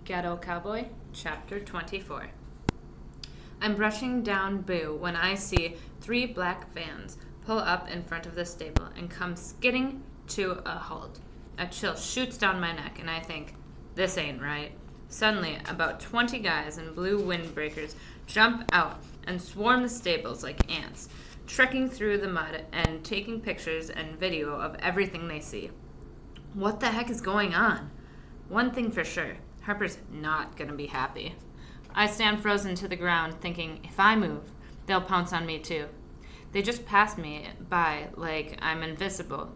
Ghetto Cowboy, Chapter 24. I'm brushing down Boo when I see 3 black vans pull up in front of the stable and come skidding to a halt. A chill shoots down my neck, and I think, this ain't right. Suddenly, about 20 guys in blue windbreakers jump out and swarm the stables like ants, trekking through the mud and taking pictures and video of everything they see. What the heck is going on? One thing for sure, Harper's not going to be happy. I stand frozen to the ground thinking, if I move, they'll pounce on me too. They just pass me by like I'm invisible,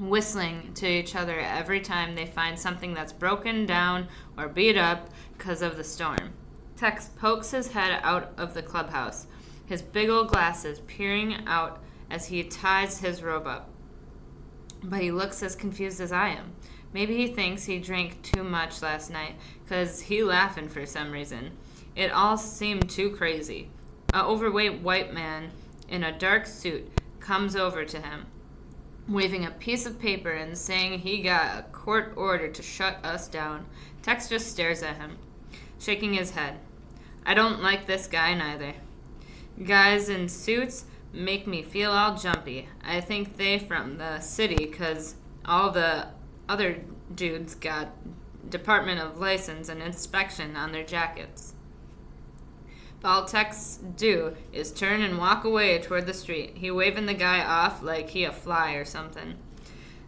whistling to each other every time they find something that's broken down or beat up because of the storm. Tex pokes his head out of the clubhouse, his big old glasses peering out as he ties his robe up. But he looks as confused as I am. Maybe he thinks he drank too much last night, 'cause he laughing for some reason. It all seemed too crazy. An overweight white man in a dark suit comes over to him, waving a piece of paper and saying he got a court order to shut us down. Tex just stares at him, shaking his head. I don't like this guy neither. Guys in suits make me feel all jumpy. I think they from the city, 'cause all the other dudes got Department of License and Inspection on their jackets. But all Tex do is turn and walk away toward the street. He waving the guy off like he a fly or something.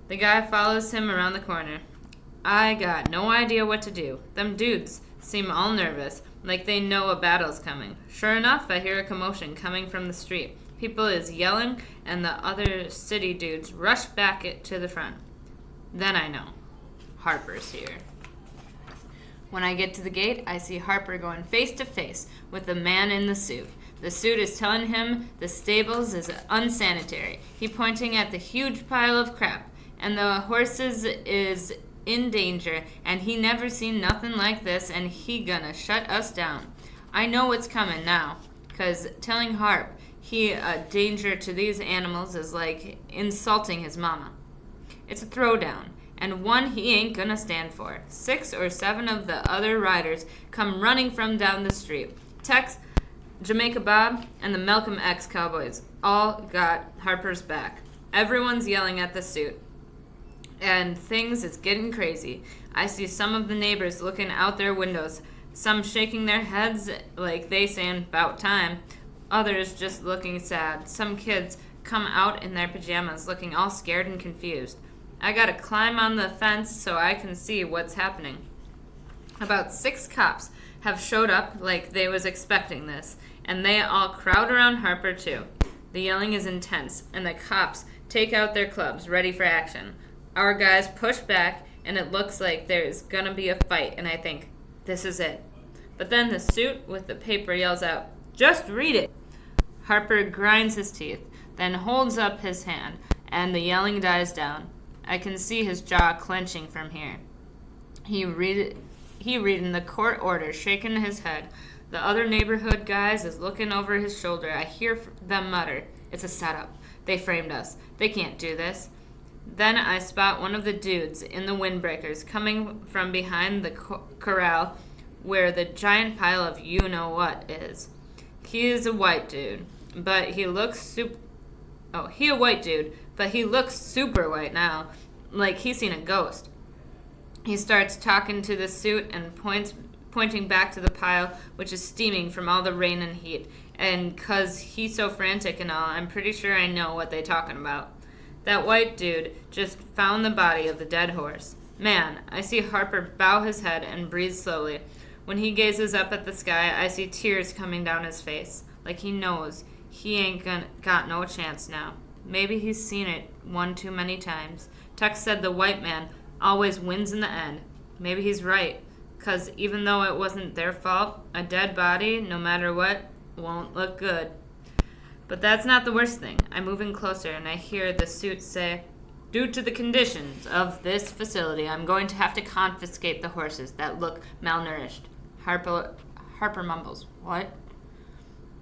The guy follows him around the corner. I got no idea what to do. Them dudes seem all nervous, like they know a battle's coming. Sure enough, I hear a commotion coming from the street. People is yelling, and the other city dudes rush back to the front. Then I know. Harper's here. When I get to the gate, I see Harper going face to face with the man in the suit. The suit is telling him the stables is unsanitary. He pointing at the huge pile of crap, and the horses is in danger, and he never seen nothing like this, and he gonna shut us down. I know what's coming now, 'cause telling Harp he a danger to these animals is like insulting his mama. It's a throwdown, and one he ain't gonna stand for. 6 or 7 of the other riders come running from down the street. Tex, Jamaica Bob, and the Malcolm X Cowboys all got Harper's back. Everyone's yelling at the suit, and things is getting crazy. I see some of the neighbors looking out their windows, some shaking their heads like they saying, "'Bout time." Others just looking sad. Some kids come out in their pajamas looking all scared and confused. I gotta climb on the fence so I can see what's happening. About 6 cops have showed up like they was expecting this, and they all crowd around Harper too. The yelling is intense, and the cops take out their clubs, ready for action. Our guys push back, and it looks like there's gonna be a fight, and I think, this is it. But then the suit with the paper yells out, "Just read it!" Harper grinds his teeth, then holds up his hand, and the yelling dies down. I can see his jaw clenching from here. He reading the court order, shaking his head. The other neighborhood guys is looking over his shoulder. I hear them mutter, "It's a setup. They framed us. They can't do this." Then I spot one of the dudes in the windbreakers coming from behind the corral where the giant pile of you-know-what is. He is a white dude, but he looks super white now, like he's seen a ghost. He starts talking to the suit and pointing back to the pile, which is steaming from all the rain and heat. And 'cause he's so frantic and all, I'm pretty sure I know what they talking about. That white dude just found the body of the dead horse. Man, I see Harper bow his head and breathe slowly. When he gazes up at the sky, I see tears coming down his face, like he knows he ain't got no chance now. Maybe he's seen it one too many times. Tex said the white man always wins in the end. Maybe he's right, 'cause even though it wasn't their fault, a dead body, no matter what, won't look good. But that's not the worst thing. I'm moving closer, and I hear the suit say, "Due to the conditions of this facility, I'm going to have to confiscate the horses that look malnourished." Harper mumbles, "What?"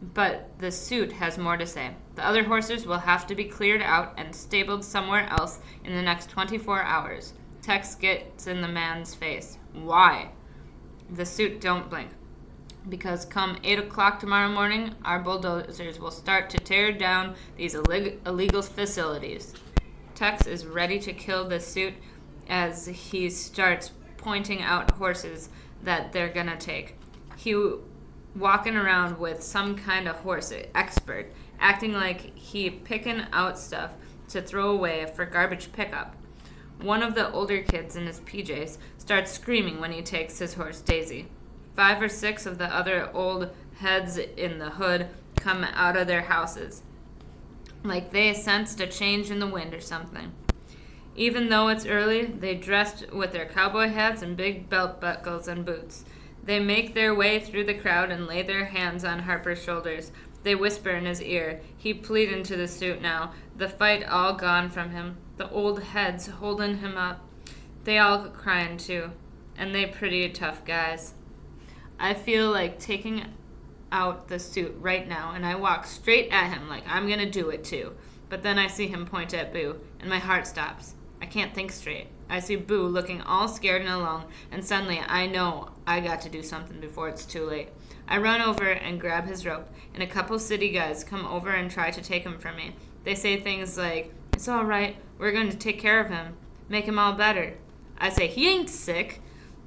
But the suit has more to say. The other horses will have to be cleared out and stabled somewhere else in the next 24 hours. Tex gets in the man's face. Why? The suit don't blink. Because come 8 o'clock tomorrow morning, our bulldozers will start to tear down these illegal facilities. Tex is ready to kill the suit as he starts pointing out horses that they're gonna take. He walking around with some kind of horse expert, acting like he picking out stuff to throw away for garbage pickup. One of the older kids in his PJs starts screaming when he takes his horse Daisy. 5 or 6 of the other old heads in the hood come out of their houses, like they sensed a change in the wind or something. Even though it's early, they dressed with their cowboy hats and big belt buckles and boots. They make their way through the crowd and lay their hands on Harper's shoulders. They whisper in his ear. He plead into the suit now, the fight all gone from him. The old heads holding him up. They all crying too, and they pretty tough guys. I feel like taking out the suit right now, and I walk straight at him like I'm gonna do it too. But then I see him point at Boo, and my heart stops. I can't think straight. I see Boo looking all scared and alone, and suddenly I know I got to do something before it's too late. I run over and grab his rope, and a couple city guys come over and try to take him from me. They say things like, "It's all right, we're going to take care of him, make him all better." I say, "He ain't sick,"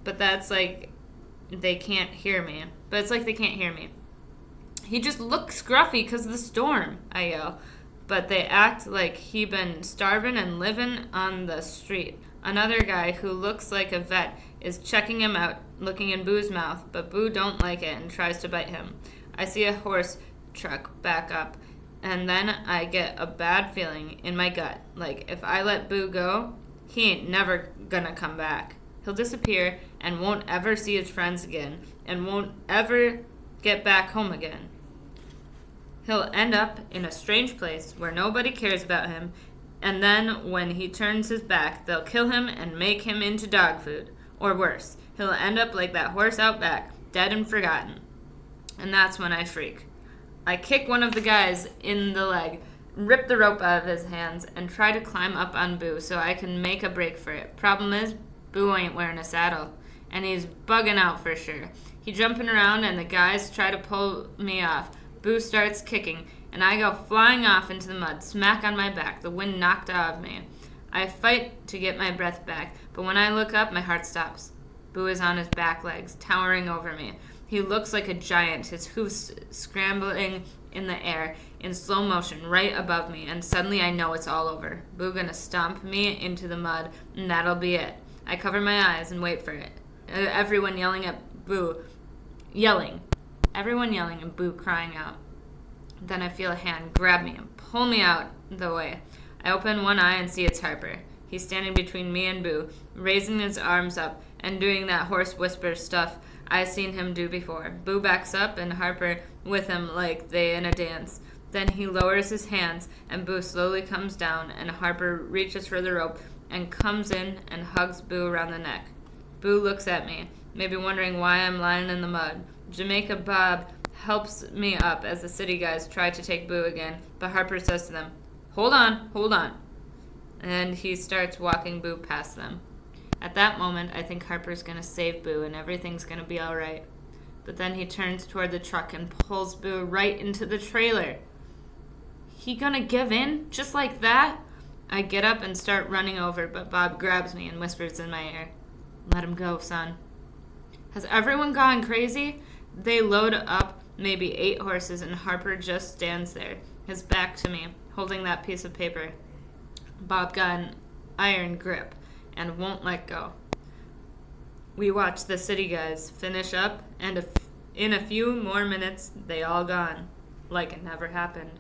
but that's like they can't hear me. But it's like they can't hear me. "He just looks scruffy 'cause of the storm," I yell. But they act like he been starving and living on the street. Another guy who looks like a vet is checking him out, looking in Boo's mouth, but Boo don't like it and tries to bite him. I see a horse truck back up, and then I get a bad feeling in my gut. Like if I let Boo go, he ain't never gonna come back. He'll disappear and won't ever see his friends again and won't ever get back home again. He'll end up in a strange place where nobody cares about him, and then when he turns his back, they'll kill him and make him into dog food. Or worse, he'll end up like that horse out back, dead and forgotten. And that's when I freak. I kick one of the guys in the leg, rip the rope out of his hands, and try to climb up on Boo so I can make a break for it. Problem is, Boo ain't wearing a saddle, and he's bugging out for sure. He's jumping around, and the guys try to pull me off. Boo starts kicking, and I go flying off into the mud, smack on my back, the wind knocked out of me. I fight to get my breath back, but when I look up, my heart stops. Boo is on his back legs, towering over me. He looks like a giant, his hoofs scrambling in the air in slow motion right above me, and suddenly I know it's all over. Boo gonna stomp me into the mud, and that'll be it. I cover my eyes and wait for it. Everyone yelling at Boo. Everyone yelling and Boo crying out. Then I feel a hand grab me and pull me out the way. I open one eye and see it's Harper. He's standing between me and Boo, raising his arms up and doing that hoarse whisper stuff I seen him do before. Boo backs up and Harper with him like they in a dance. Then he lowers his hands and Boo slowly comes down and Harper reaches for the rope and comes in and hugs Boo around the neck. Boo looks at me, maybe wondering why I'm lying in the mud. Jamaica Bob helps me up as the city guys try to take Boo again, but Harper says to them, hold on. And he starts walking Boo past them. At that moment, I think Harper's going to save Boo and everything's going to be all right. But then he turns toward the truck and pulls Boo right into the trailer. He gonna give in? Just like that? I get up and start running over, but Bob grabs me and whispers in my ear, let him go, son. Has everyone gone crazy? They load up maybe 8 horses and Harper just stands there, his back to me, holding that piece of paper. Bob got an iron grip and won't let go. We watch the city guys finish up, and in a few more minutes, they all gone, like it never happened.